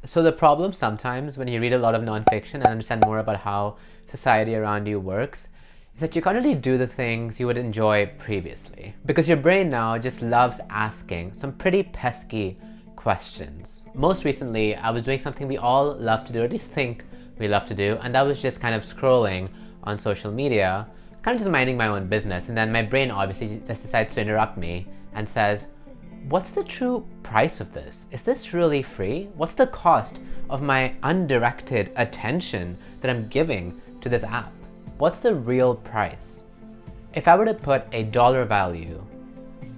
So the problem sometimes when you read a lot of nonfiction and understand more about how society around you works is that you can't really do the things you would enjoy previously. Because your brain now just loves asking some pretty pesky questions. Most recently, I was doing something we all love to do, or at least think we love to do, and that was just kind of scrolling on social media, kind of just minding my own business. And then my brain obviously just decides to interrupt me and says, what's the true price of this? Is this really free? What's the cost of my undirected attention that I'm giving to this app? What's the real price? If I were to put a dollar value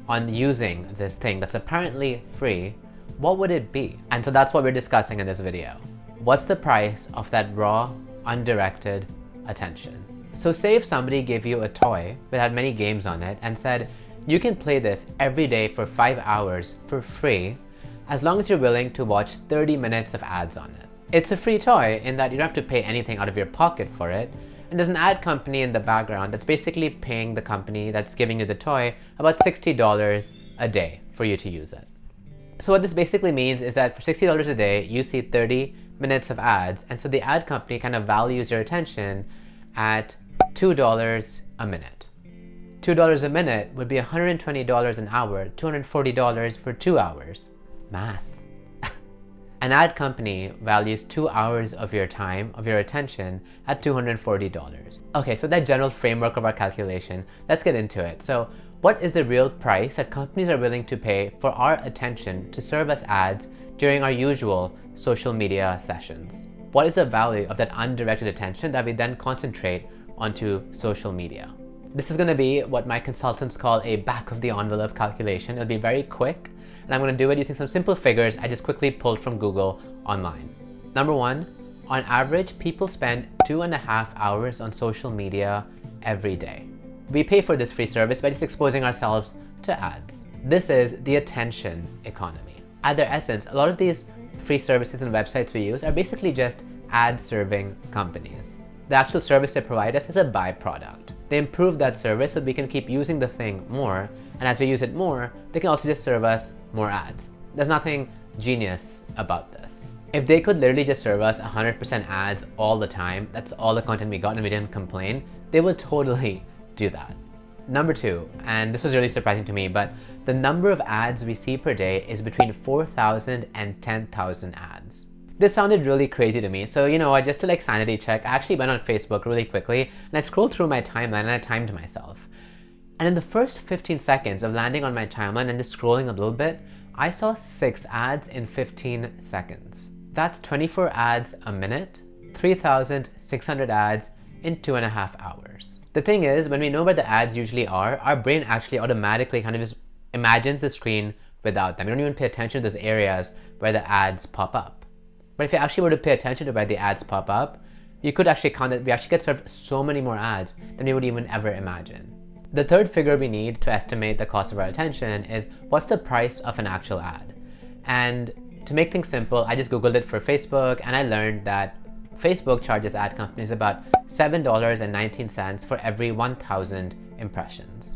on using this thing that's apparently free, what would it be? And so that's what we're discussing in this video. What's the price of that raw, undirected attention? So say if somebody gave you a toy that had many games on it and said, you can play this every day for 5 hours for free, as long as you're willing to watch 30 minutes of ads on it. It's a free toy in that you don't have to pay anything out of your pocket for it, and there's an ad company in the background that's basically paying the company that's giving you the toy about $60 a day for you to use it. So what this basically means is that for $60 a day, you see 30 minutes of ads, and so the ad company kind of values your attention at $2 a minute. $2 a minute would be $120 an hour, $240 for 2 hours. Math. An ad company values 2 hours of your time, of your attention, at $240. Okay, so that general framework of our calculation, let's get into it. So what is the real price that companies are willing to pay for our attention to serve us ads during our usual social media sessions? What is the value of that undirected attention that we then concentrate onto social media? This is going to be what my consultants call a back of the envelope calculation. It'll be very quick, and I'm going to do it using some simple figures I just quickly pulled from Google online. Number one, on average, people spend 2.5 hours on social media every day. We pay for this free service by just exposing ourselves to ads. This is the attention economy. At their essence, a lot of these free services and websites we use are basically just ad-serving companies. The actual service they provide us is a byproduct. They improve that service so we can keep using the thing more, and as we use it more, they can also just serve us more ads. There's nothing genius about this. If they could literally just serve us 100% ads all the time, that's all the content we got and we didn't complain, they would totally do that. Number two, and this was really surprising to me, but the number of ads we see per day is between 4,000 and 10,000 ads. This sounded really crazy to me, so just to like sanity check, I actually went on Facebook really quickly and I scrolled through my timeline and I timed myself. And in the first 15 seconds of landing on my timeline and just scrolling a little bit, I saw 6 ads in 15 seconds. That's 24 ads a minute, 3,600 ads in 2.5 hours. The thing is, when we know where the ads usually are, our brain actually automatically kind of just imagines the screen without them. We don't even pay attention to those areas where the ads pop up. But if you actually were to pay attention to where the ads pop up, you could actually count that we actually get served so many more ads than we would even ever imagine. The third figure we need to estimate the cost of our attention is what's the price of an actual ad. And to make things simple, I just Googled it for Facebook and I learned that Facebook charges ad companies about $7.19 for every 1,000 impressions.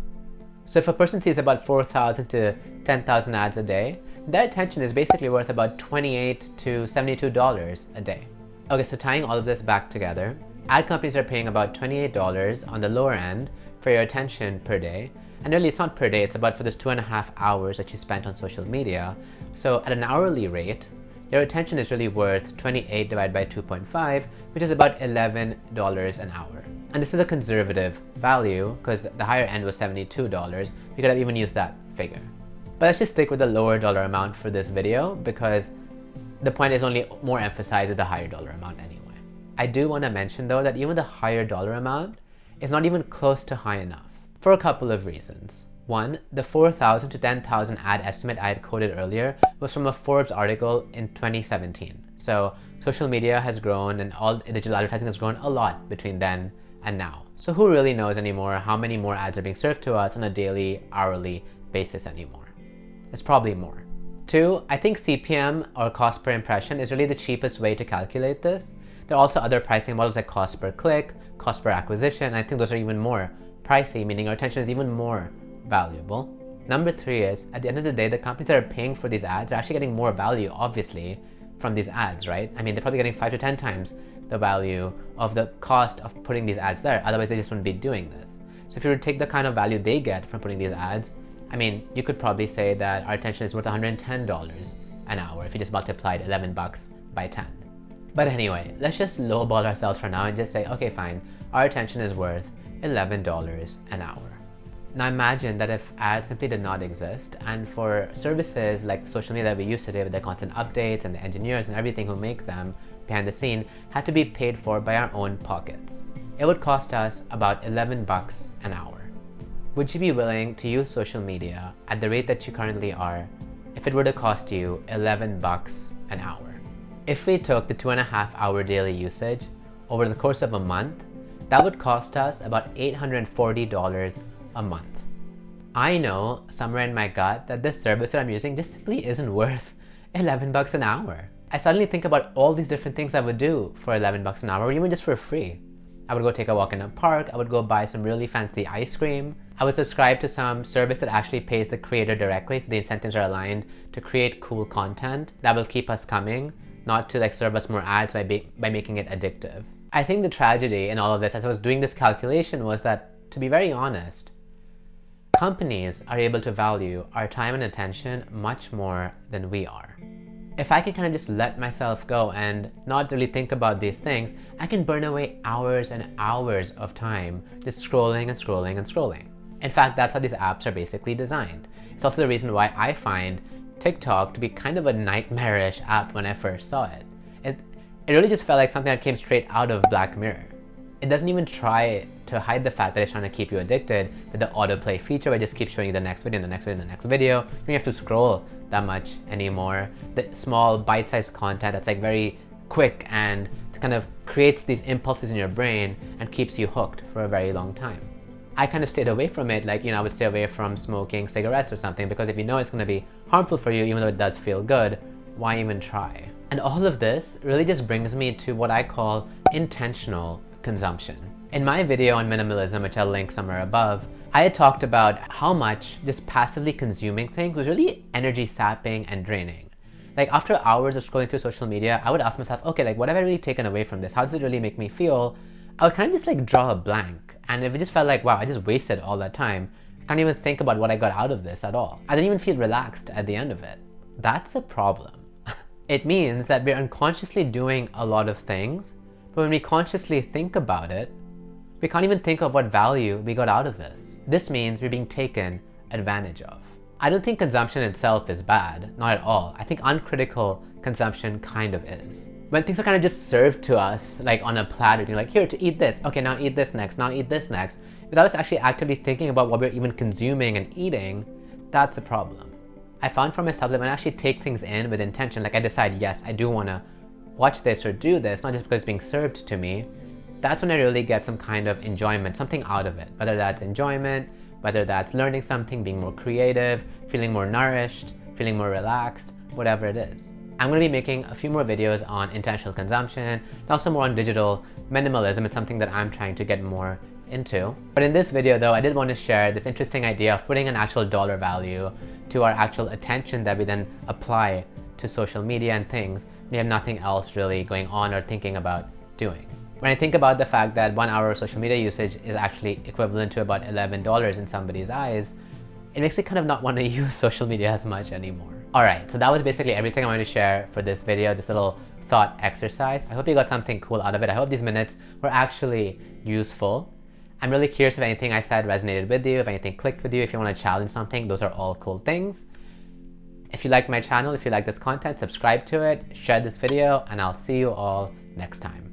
So if a person sees about 4,000 to 10,000 ads a day, their attention is basically worth about $28 to $72 a day. Okay, so tying all of this back together, ad companies are paying about $28 on the lower end for your attention per day. And really, it's not per day, it's about for this 2.5 hours that you spent on social media. So at an hourly rate, your attention is really worth 28 divided by 2.5, which is about $11 an hour. And this is a conservative value because the higher end was $72. We could have even used that figure. But let's just stick with the lower dollar amount for this video because the point is only more emphasized with the higher dollar amount anyway. I do want to mention though that even the higher dollar amount is not even close to high enough for a couple of reasons. One, the 4,000 to 10,000 ad estimate I had quoted earlier was from a Forbes article in 2017. So social media has grown and all digital advertising has grown a lot between then and now. So who really knows anymore how many more ads are being served to us on a daily, hourly basis anymore? It's probably more. Two, I think CPM or cost per impression is really the cheapest way to calculate this. There are also other pricing models like cost per click, cost per acquisition. I think those are even more pricey, meaning our attention is even more valuable. Number three is, at the end of the day, the companies that are paying for these ads are actually getting more value, obviously, from these ads, right? I mean, they're probably getting 5 to 10 times the value of the cost of putting these ads there. Otherwise, they just wouldn't be doing this. So if you were to take the kind of value they get from putting these ads, I mean, you could probably say that our attention is worth $110 an hour if you just multiplied 11 bucks by 10. But anyway, let's just lowball ourselves for now and just say, okay, fine, our attention is worth $11 an hour. Now imagine that if ads simply did not exist, and for services like social media that we use today with their constant updates and the engineers and everything who make them behind the scene had to be paid for by our own pockets, it would cost us about 11 bucks an hour. Would you be willing to use social media at the rate that you currently are if it were to cost you 11 bucks an hour? If we took the 2.5-hour daily usage over the course of a month, that would cost us about $840 a month. I know somewhere in my gut that this service that I'm using just simply isn't worth 11 bucks an hour. I suddenly think about all these different things I would do for 11 bucks an hour, or even just for free. I would go take a walk in a park, I would go buy some really fancy ice cream, I would subscribe to some service that actually pays the creator directly, so the incentives are aligned to create cool content that will keep us coming, not to like serve us more ads by making it addictive. I think the tragedy in all of this, as I was doing this calculation, was that, to be very honest, companies are able to value our time and attention much more than we are. If I can kind of just let myself go and not really think about these things, I can burn away hours and hours of time just scrolling and scrolling and scrolling. In fact, that's how these apps are basically designed. It's also the reason why I find TikTok to be kind of a nightmarish app when I first saw it. It really just felt like something that came straight out of Black Mirror. It doesn't even try to hide the fact that it's trying to keep you addicted with the autoplay feature where it just keeps showing you the next video and the next video and the next video. You don't have to scroll that much anymore. The small bite-sized content that's like very quick and kind of creates these impulses in your brain and keeps you hooked for a very long time. I kind of stayed away from it, like, I would stay away from smoking cigarettes or something, because if you know it's going to be harmful for you, even though it does feel good, why even try? And all of this really just brings me to what I call intentional consumption. In my video on minimalism, which I'll link somewhere above, I had talked about how much just passively consuming things was really energy sapping and draining. Like after hours of scrolling through social media, I would ask myself, okay, like what have I really taken away from this? How does it really make me feel? I would kind of just like draw a blank. And if it just felt like, wow, I just wasted all that time, I can't even think about what I got out of this at all. I didn't even feel relaxed at the end of it. That's a problem. It means that we're unconsciously doing a lot of things, but when we consciously think about it, we can't even think of what value we got out of this. This means we're being taken advantage of. I don't think consumption itself is bad, not at all. I think uncritical consumption kind of is. When things are kind of just served to us, like on a platter, you're like, here, to eat this. Okay, now eat this next, now eat this next. Without us actually actively thinking about what we're even consuming and eating, that's a problem. I found for myself that when I actually take things in with intention, like I decide, yes, I do want to watch this or do this, not just because it's being served to me, that's when I really get some kind of enjoyment, something out of it. Whether that's enjoyment, whether that's learning something, being more creative, feeling more nourished, feeling more relaxed, whatever it is. I'm going to be making a few more videos on intentional consumption, and also more on digital minimalism. It's something that I'm trying to get more into. But in this video though, I did want to share this interesting idea of putting an actual dollar value to our actual attention that we then apply to social media and things we have nothing else really going on or thinking about doing. When I think about the fact that 1 hour of social media usage is actually equivalent to about $11 in somebody's eyes, it makes me kind of not want to use social media as much anymore. Alright, so that was basically everything I wanted to share for this video, this little thought exercise. I hope you got something cool out of it. I hope these minutes were actually useful. I'm really curious if anything I said resonated with you, if anything clicked with you, if you want to challenge something. Those are all cool things. If you like my channel, if you like this content, subscribe to it, share this video, and I'll see you all next time.